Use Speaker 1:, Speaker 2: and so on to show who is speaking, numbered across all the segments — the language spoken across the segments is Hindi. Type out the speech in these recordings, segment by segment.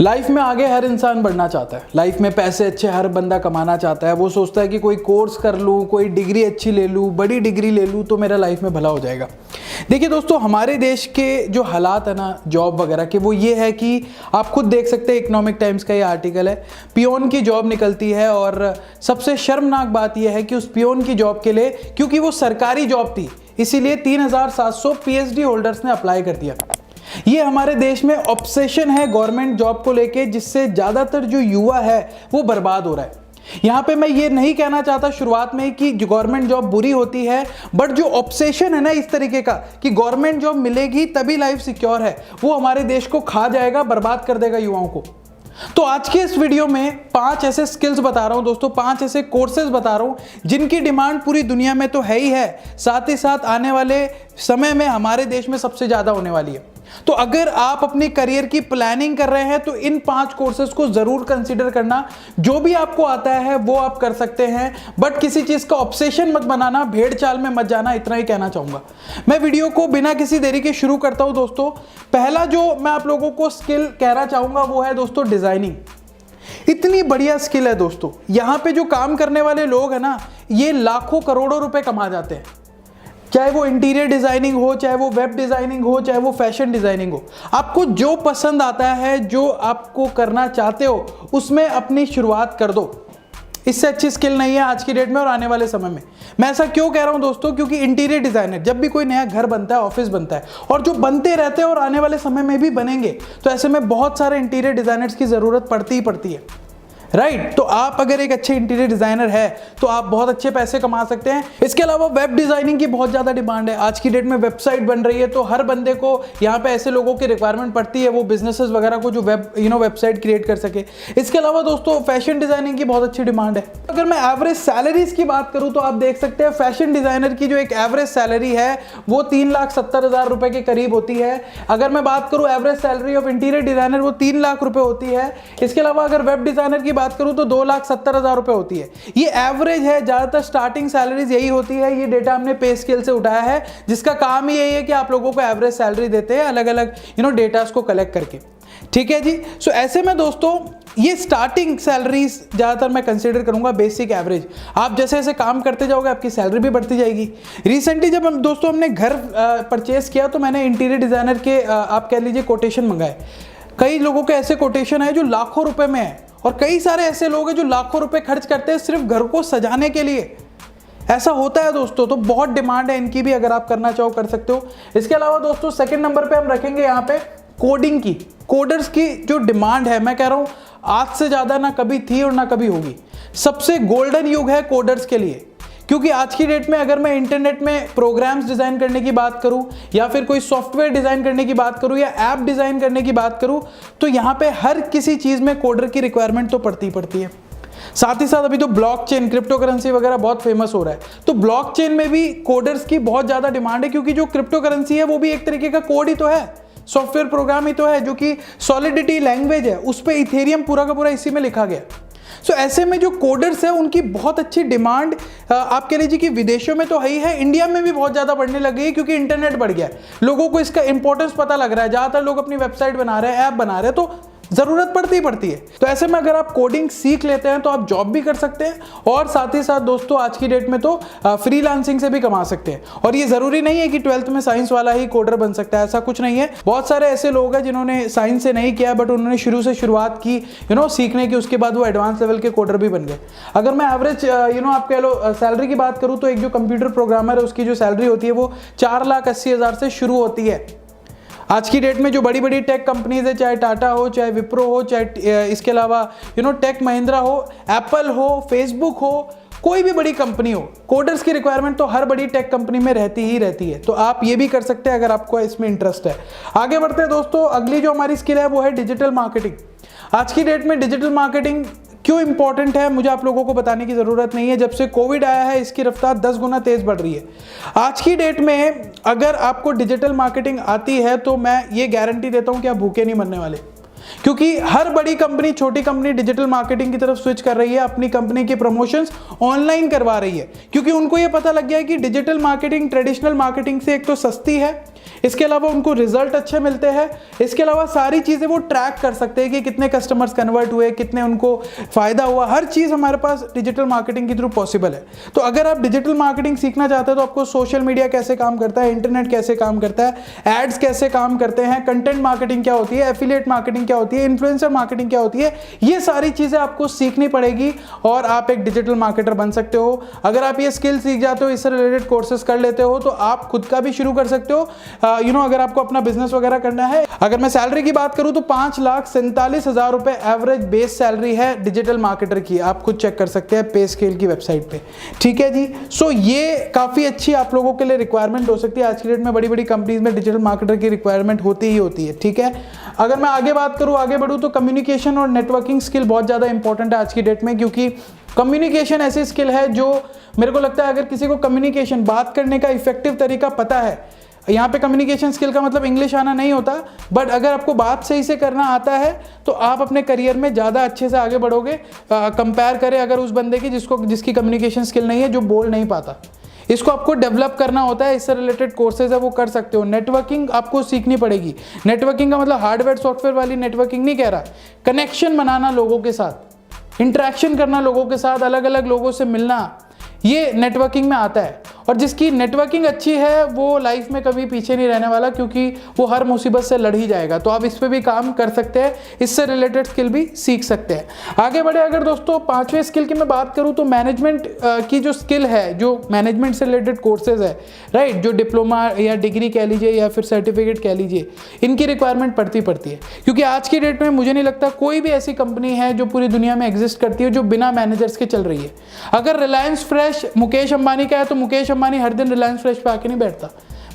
Speaker 1: लाइफ में आगे हर इंसान बढ़ना चाहता है। लाइफ में पैसे अच्छे हर बंदा कमाना चाहता है। वो सोचता है कि कोई कोर्स कर लूँ, कोई डिग्री अच्छी ले लूँ, बड़ी डिग्री ले लूँ तो मेरा लाइफ में भला हो जाएगा। देखिए दोस्तों, हमारे देश के जो हालात है ना जॉब वगैरह के, वो ये है कि आप खुद देख सकते हैं, इकोनॉमिक टाइम्स का ये आर्टिकल है, पियोन की जॉब निकलती है। और सबसे शर्मनाक बात यह है कि उस पियोन की जॉब के लिए, क्योंकि वो सरकारी जॉब थी, इसीलिए 3700 पीएचडी होल्डर्स ने अप्लाई कर दिया। ये हमारे देश में ऑब्सेशन है गवर्नमेंट जॉब को लेके, जिससे ज़्यादातर जो युवा है वो बर्बाद हो रहा है। यहाँ पे मैं ये नहीं कहना चाहता शुरुआत में कि गवर्नमेंट जॉब बुरी होती है, बट जो ऑब्सेशन है ना इस तरीके का कि गवर्नमेंट जॉब मिलेगी तभी लाइफ सिक्योर है, वो हमारे देश को खा जाएगा, बर्बाद कर देगा युवाओं को। तो आज के इस वीडियो में 5 ऐसे स्किल्स बता रहा हूं दोस्तों, 5 ऐसे कोर्सेज बता रहा हूं जिनकी डिमांड पूरी दुनिया में तो है ही है, साथ ही साथ आने वाले समय में हमारे देश में सबसे ज्यादा होने वाली है। तो अगर आप अपनी करियर की प्लानिंग कर रहे हैं तो इन 5 कोर्सेज को जरूर कंसीडर करना। जो भी आपको आता है वो आप कर सकते हैं, बट किसी चीज का ऑब्सेशन मत बनाना, भेड़ चाल में मत जाना, इतना ही कहना चाहूंगा। मैं वीडियो को बिना किसी देरी के शुरू करता हूं दोस्तों। पहला जो मैं आप लोगों को स्किल कहना चाहूंगा वो है दोस्तों डिजाइनिंग। इतनी बढ़िया स्किल है दोस्तों। यहां पे जो काम करने वाले लोग हैं ना, ये लाखों करोड़ों रुपए कमा जाते हैं। चाहे वो इंटीरियर डिजाइनिंग हो, चाहे वो वेब डिजाइनिंग हो, चाहे वो फैशन डिजाइनिंग हो, आपको जो पसंद आता है, जो आपको करना चाहते हो, उसमें अपनी शुरुआत कर दो। इससे अच्छी स्किल नहीं है आज की डेट में और आने वाले समय में। मैं ऐसा क्यों कह रहा हूं दोस्तों, क्योंकि इंटीरियर डिजाइनर, जब भी कोई नया घर बनता है, ऑफिस बनता है, और जो बनते रहते हैं और आने वाले समय में भी बनेंगे, तो ऐसे में बहुत सारे इंटीरियर डिजाइनर्स की जरूरत पड़ती ही पड़ती है, राइट। तो आप अगर एक अच्छे इंटीरियर डिजाइनर है तो आप बहुत अच्छे पैसे कमा सकते हैं। इसके अलावा वेब डिजाइनिंग की बहुत ज्यादा डिमांड है। आज की डेट में वेबसाइट बन रही है, तो हर बंदे को यहाँ पे ऐसे लोगों की रिक्वायरमेंट पड़ती है, वो बिजनेसेस वगैरह को जो वेबसाइट क्रिएट कर सके। इसके अलावा दोस्तों फैशन डिजाइनिंग की बहुत अच्छी डिमांड है। अगर मैं एवरेज सैलरीज की बात करूं तो आप देख सकते हैं फैशन डिजाइनर की जो एक एवरेज सैलरी है वो 3,70,000 रुपए के करीब होती है। अगर मैं बात करूं average salary of interior designer, वो 3 लाख रुपए होती है। इसके अलावा अगर वेब डिजाइनर की बात करूं तो 2,70,000 रुपए होती है। ये एवरेज है, ज्यादातर स्टार्टिंग सैलरीज यही होती है। ये डेटा हमने पे स्केल से उठाया है, जिसका काम ही यही है कि आप लोगों को एवरेज सैलरी देते हैं अलग अलग डेटा को कलेक्ट करके। ठीक है जी। सो ऐसे में दोस्तों ये स्टार्टिंग सैलरीज ज्यादातर मैं कंसीडर करूंगा बेसिक एवरेज। आप जैसे जैसे काम करते जाओगे आपकी सैलरी भी बढ़ती जाएगी। रिसेंटली जब हमने घर परचेस किया तो मैंने इंटीरियर डिजाइनर के आप कह लीजिए कोटेशन मंगाए। कई लोगों के ऐसे कोटेशन है जो लाखों रुपए में है, और कई सारे ऐसे लोग हैं जो लाखों रुपए खर्च करते हैं सिर्फ घर को सजाने के लिए। ऐसा होता है दोस्तों। तो बहुत डिमांड है इनकी भी, अगर आप करना चाहो कर सकते हो। इसके अलावा दोस्तों सेकंड नंबर पे हम रखेंगे यहाँ पे कोडिंग की। कोडर्स की जो डिमांड है, मैं कह रहा हूँ आज से ज्यादा ना कभी थी और ना कभी होगी। सबसे गोल्डन युग है कोडर्स के लिए, क्योंकि आज की डेट में अगर मैं इंटरनेट में प्रोग्राम्स डिजाइन करने की बात करूं, या फिर कोई सॉफ्टवेयर डिजाइन करने की बात करूं, या ऐप डिजाइन करने की बात करूं, तो यहां पे हर किसी चीज में कोडर की रिक्वायरमेंट तो पड़ती है। साथ ही साथ अभी तो ब्लॉकचेन, क्रिप्टो करेंसी वगैरह बहुत फेमस हो रहा है, तो ब्लॉकचेन में भी कोडर्स की बहुत ज्यादा डिमांड है, क्योंकि जो क्रिप्टो करेंसी है वो भी एक तरीके का कोड ही तो है, सॉफ्टवेयर प्रोग्राम ही तो है, जो कि सॉलिडिटी लैंग्वेज है, उस पर इथेरियम पूरा का पूरा इसी में लिखा गया। सो ऐसे में जो कोडर्स है उनकी बहुत अच्छी डिमांड आप कह लीजिए कि विदेशों में तो है ही है, इंडिया में भी बहुत ज्यादा बढ़ने लगी है, क्योंकि इंटरनेट बढ़ गया है, लोगों को इसका इंपॉर्टेंस पता लग रहा है। ज्यादातर लोग अपनी वेबसाइट बना रहे हैं, ऐप बना रहे हैं, तो जरूरत पड़ती है। तो ऐसे में अगर आप कोडिंग सीख लेते हैं तो आप जॉब भी कर सकते हैं, और साथ ही साथ दोस्तों आज की डेट में तो फ्रीलांसिंग से भी कमा सकते हैं। और ये जरूरी नहीं है कि 12th में साइंस वाला ही कोडर बन सकता है, ऐसा कुछ नहीं है। बहुत सारे ऐसे लोग हैं जिन्होंने साइंस से नहीं किया, बट उन्होंने शुरू से शुरुआत की सीखने की, उसके बाद वो एडवांस लेवल के कोडर भी बन गए। अगर मैं एवरेज आप कह लो सैलरी की बात करूं तो एक जो कंप्यूटर प्रोग्रामर है उसकी जो सैलरी होती है वो 4,80,000 से शुरू होती है। आज की डेट में जो बड़ी बड़ी टेक कंपनीज है, चाहे टाटा हो, चाहे विप्रो हो, चाहे इसके अलावा टेक महिंद्रा हो, एप्पल हो, फेसबुक हो, कोई भी बड़ी कंपनी हो, कोडर्स की रिक्वायरमेंट तो हर बड़ी टेक कंपनी में रहती ही रहती है। तो आप ये भी कर सकते हैं अगर आपको इसमें इंटरेस्ट है। आगे बढ़ते हैं दोस्तों, अगली जो हमारी स्किल है वो है डिजिटल मार्केटिंग। आज की डेट में डिजिटल मार्केटिंग क्यों इंपॉर्टेंट है मुझे आप लोगों को बताने की जरूरत नहीं है। जब से कोविड आया है इसकी रफ्तार 10 गुना तेज बढ़ रही है। आज की डेट में अगर आपको डिजिटल मार्केटिंग आती है तो मैं ये गारंटी देता हूं कि आप भूखे नहीं मरने वाले, क्योंकि हर बड़ी कंपनी, छोटी कंपनी डिजिटल मार्केटिंग की तरफ स्विच कर रही है, अपनी कंपनी के प्रमोशंस ऑनलाइन करवा रही है, क्योंकि उनको ये पता लग गया है कि डिजिटल मार्केटिंग ट्रेडिशनल मार्केटिंग से एक तो सस्ती है, इसके अलावा उनको रिजल्ट अच्छे मिलते हैं, इसके अलावा सारी चीज़ें वो ट्रैक कर सकते हैं कि कितने कस्टमर्स कन्वर्ट हुए, कितने उनको फ़ायदा हुआ, हर चीज़ हमारे पास डिजिटल मार्केटिंग के थ्रू पॉसिबल है। तो अगर आप डिजिटल मार्केटिंग सीखना चाहते हैं तो आपको सोशल मीडिया कैसे काम करता है, इंटरनेट कैसे काम करता है, एड्स कैसे काम करते हैं, कंटेंट मार्केटिंग क्या होती है, एफिलिएट मार्केटिंग क्या होती है, इन्फ्लुएंसर मार्केटिंग क्या होती है, ये सारी चीज़ें आपको सीखनी पड़ेगी और आप एक डिजिटल मार्केटर बन सकते हो। अगर आप ये स्किल सीख जाते हो, इससे रिलेटेड कोर्सेज कर लेते हो तो आप खुद का भी शुरू कर सकते हो। अगर आपको अपना बिजनेस वगैरह करना है। अगर मैं सैलरी की बात करूं तो 5,47,000 रुपए एवरेज बेस सैलरी है डिजिटल मार्केटर की। आप खुद चेक कर सकते हैं पे स्केल की वेबसाइट पे। ठीक है जी। सो ये काफ़ी अच्छी आप लोगों के लिए रिक्वायरमेंट हो सकती है। आज की डेट में बड़ी बड़ी कंपनीज में डिजिटल मार्केटर की रिक्वायरमेंट होती ही होती है। ठीक है। अगर मैं आगे बात करूं, आगे बढ़ूं तो कम्युनिकेशन और नेटवर्किंग स्किल बहुत ज़्यादा इंपॉर्टेंट है आज की डेट में, क्योंकि कम्युनिकेशन ऐसी स्किल है जो मेरे को लगता है अगर किसी को कम्युनिकेशन बात करने का इफेक्टिव तरीका पता है, यहाँ पे कम्युनिकेशन स्किल का मतलब इंग्लिश आना नहीं होता, बट अगर आपको बात सही से करना आता है तो आप अपने करियर में ज़्यादा अच्छे से आगे बढ़ोगे कंपेयर करें अगर उस बंदे की जिसकी कम्युनिकेशन स्किल नहीं है, जो बोल नहीं पाता। इसको आपको डेवलप करना होता है, इससे रिलेटेड कोर्सेज है वो कर सकते हो। नेटवर्किंग आपको सीखनी पड़ेगी। नेटवर्किंग का मतलब हार्डवेयर सॉफ्टवेयर वाली नेटवर्किंग नहीं कह रहा, कनेक्शन बनाना लोगों के साथ, इंटरेक्शन करना लोगों के साथ, अलग अलग लोगों से मिलना, ये नेटवर्किंग में आता है। और जिसकी नेटवर्किंग अच्छी है वो लाइफ में कभी पीछे नहीं रहने वाला, क्योंकि वो हर मुसीबत से लड़ ही जाएगा। तो आप इस पे भी काम कर सकते हैं, इससे रिलेटेड स्किल भी सीख सकते हैं। आगे बढ़े अगर दोस्तों 5वें स्किल की मैं बात करूं तो मैनेजमेंट की जो स्किल है, जो मैनेजमेंट से रिलेटेड कोर्सेज है, राइट, जो डिप्लोमा या डिग्री कह लीजिए या फिर सर्टिफिकेट कह लीजिए, इनकी रिक्वायरमेंट पड़ती है। क्योंकि आज की डेट में मुझे नहीं लगता कोई भी ऐसी कंपनी है जो पूरी दुनिया में एग्जिस्ट करती है जो बिना मैनेजर्स के चल रही है। अगर रिलायंस फ्रेश मुकेश अंबानी का है तो मुकेश अंबानी हर दिन रिलायंस फ्रेश पे आके नहीं बैठता,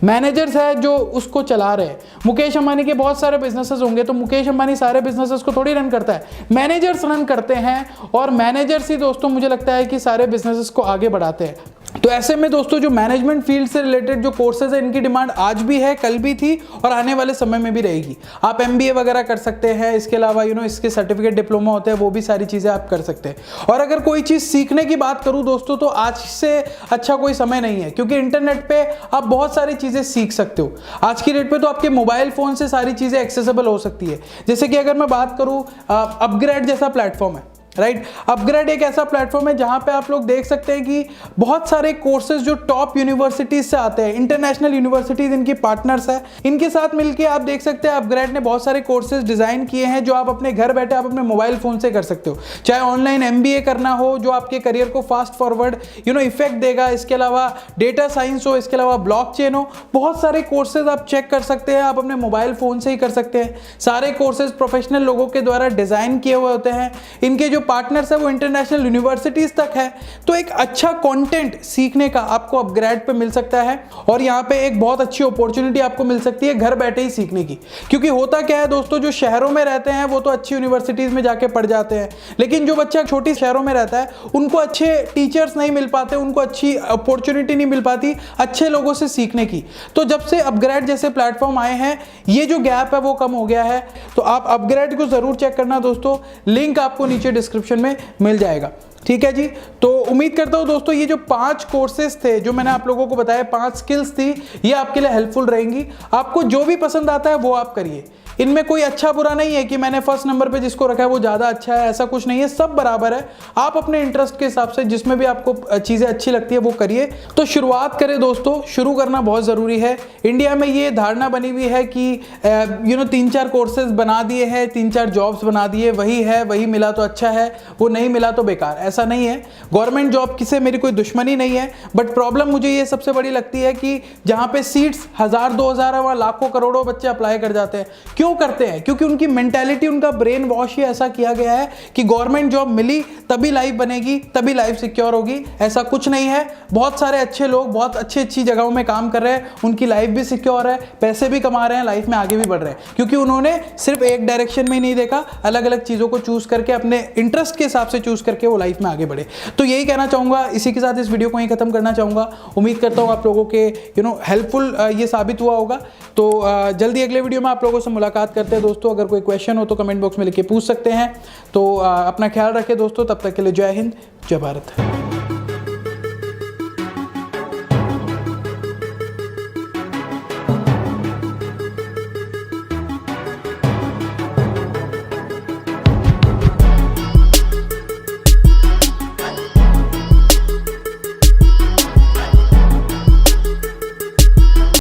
Speaker 1: मैनेजर्स है जो उसको चला रहे हैं। मुकेश अंबानी के बहुत सारे बिजनेसेस होंगे तो मुकेश अंबानी सारे बिजनेसेस को थोड़ी रन करता है, मैनेजर्स रन करते हैं, और मैनेजर्स ही दोस्तों मुझे लगता है कि सारे बिजनेसेस को आगे बढ़ाते हैं। तो ऐसे में दोस्तों जो मैनेजमेंट फील्ड से रिलेटेड जो कोर्सेज है, इनकी डिमांड आज भी है, कल भी थी और आने वाले समय में भी रहेगी। आप MBA वगैरह कर सकते हैं, इसके अलावा इसके सर्टिफिकेट डिप्लोमा होते हैं, वो भी सारी चीज़ें आप कर सकते हैं। और अगर कोई चीज़ सीखने की बात करूं दोस्तों तो आज से अच्छा कोई समय नहीं है, क्योंकि इंटरनेट पे आप बहुत सारी चीज़ें सीख सकते हो। आज की डेट पे तो आपके मोबाइल फ़ोन से सारी चीज़ें एक्सेसिबल हो सकती है। जैसे कि अगर मैं बात करूँ, अपग्रेड जैसा प्लेटफॉर्म है, राइट। अपग्रेड एक ऐसा प्लेटफॉर्म है जहां पे आप लोग देख सकते हैं कि बहुत सारे कोर्सेज जो टॉप यूनिवर्सिटीज से आते हैं, इंटरनेशनल यूनिवर्सिटीज इनकी पार्टनर्स है, इनके साथ मिलके आप देख सकते हैं अपग्रेड ने बहुत सारे कोर्सेज डिजाइन किए हैं जो आप अपने घर बैठे आप अपने मोबाइल फोन से कर सकते हो। चाहे ऑनलाइन MBA करना हो जो आपके करियर को फास्ट फॉरवर्ड इफेक्ट देगा, इसके अलावा डेटा साइंस हो, इसके अलावा ब्लॉकचेन हो, बहुत सारे कोर्सेज आप चेक कर सकते हैं, आप अपने मोबाइल फोन से ही कर सकते हैं। सारे कोर्सेज प्रोफेशनल लोगों के द्वारा डिजाइन किए हुए होते हैं, इनके जो पार्टनर्स है वो इंटरनेशनल यूनिवर्सिटीज तक है। तो एक अच्छा कंटेंट सीखने का आपको अपग्रेड पे मिल सकता है, और यहाँ पे एक बहुत अच्छी अपॉर्चुनिटी आपको मिल सकती है घर बैठे ही सीखने की। क्योंकि होता क्या है दोस्तों, जो शहरों में रहते हैं वो तो अच्छी यूनिवर्सिटीज में जाके पढ़ जाते हैं, लेकिन जो बच्चा छोटी शहरों में रहता है उनको अच्छे टीचर्स नहीं मिल पाते, उनको अच्छी अपॉर्चुनिटी नहीं मिल पाती अच्छे लोगों से सीखने की। तो जब से अपग्रेड जैसे प्लेटफॉर्म आए हैं, ये जो गैप है वो कम हो गया है। तो आप अपग्रेड को जरूर चेक करना दोस्तों, लिंक आपको नीचे डिस्क्रिप्शन में मिल जाएगा। ठीक है जी। तो उम्मीद करता हूं दोस्तों ये जो 5 कोर्सेज थे जो मैंने आप लोगों को बताया, 5 स्किल्स थी, ये आपके लिए हेल्पफुल रहेंगी। आपको जो भी पसंद आता है वो आप करिए, इनमें कोई अच्छा बुरा नहीं है कि मैंने फर्स्ट नंबर पे जिसको रखा है वो ज़्यादा अच्छा है, ऐसा कुछ नहीं है, सब बराबर है। आप अपने इंटरेस्ट के हिसाब से जिसमें भी आपको चीज़ें अच्छी लगती है वो करिए। तो शुरुआत करें दोस्तों, शुरू करना बहुत ज़रूरी है। इंडिया में ये धारणा बनी हुई है कि 3-4 कोर्सेज बना दिए हैं, 3-4 जॉब्स बना दिए, वही है, वही मिला तो अच्छा है, वो नहीं मिला तो बेकार। ऐसा नहीं है। गवर्नमेंट जॉब से मेरी कोई दुश्मनी नहीं है, बट प्रॉब्लम मुझे ये सबसे बड़ी लगती है कि जहाँ पे सीट्स 1000-2000 है वहाँ लाखों करोड़ों बच्चे अप्लाई कर जाते हैं। क्यों करते हैं? क्योंकि उनकी मेंटालिटी, उनका ब्रेन वॉश ही ऐसा किया गया है कि गवर्नमेंट जॉब मिली तभी लाइफ बनेगी, तभी लाइफ सिक्योर होगी। ऐसा कुछ नहीं है। बहुत सारे अच्छे लोग बहुत अच्छी जगहों में काम कर रहे हैं, उनकी लाइफ भी सिक्योर है, पैसे भी कमा रहे हैं, लाइफ में आगे भी बढ़ रहे हैं, क्योंकि उन्होंने सिर्फ एक डायरेक्शन में ही नहीं देखा, अलग अलग चीज़ों को चूज करके अपने इंटरेस्ट के हिसाब से चूज करके वो लाइफ में आगे बढ़े। तो यही कहना चाहूँगा, इसी के साथ इस वीडियो को ही खत्म करना चाहूँगा। उम्मीद करता हूँ आप लोगों के हेल्पफुल ये साबित हुआ होगा। तो जल्दी अगले वीडियो में आप लोगों से मुलाकात करते हैं दोस्तों। अगर कोई क्वेश्चन हो तो कमेंट बॉक्स में लिख के पूछ सकते हैं। तो अपना ख्याल रखें दोस्तों, तब तक के लिए जय हिंद, जय भारत।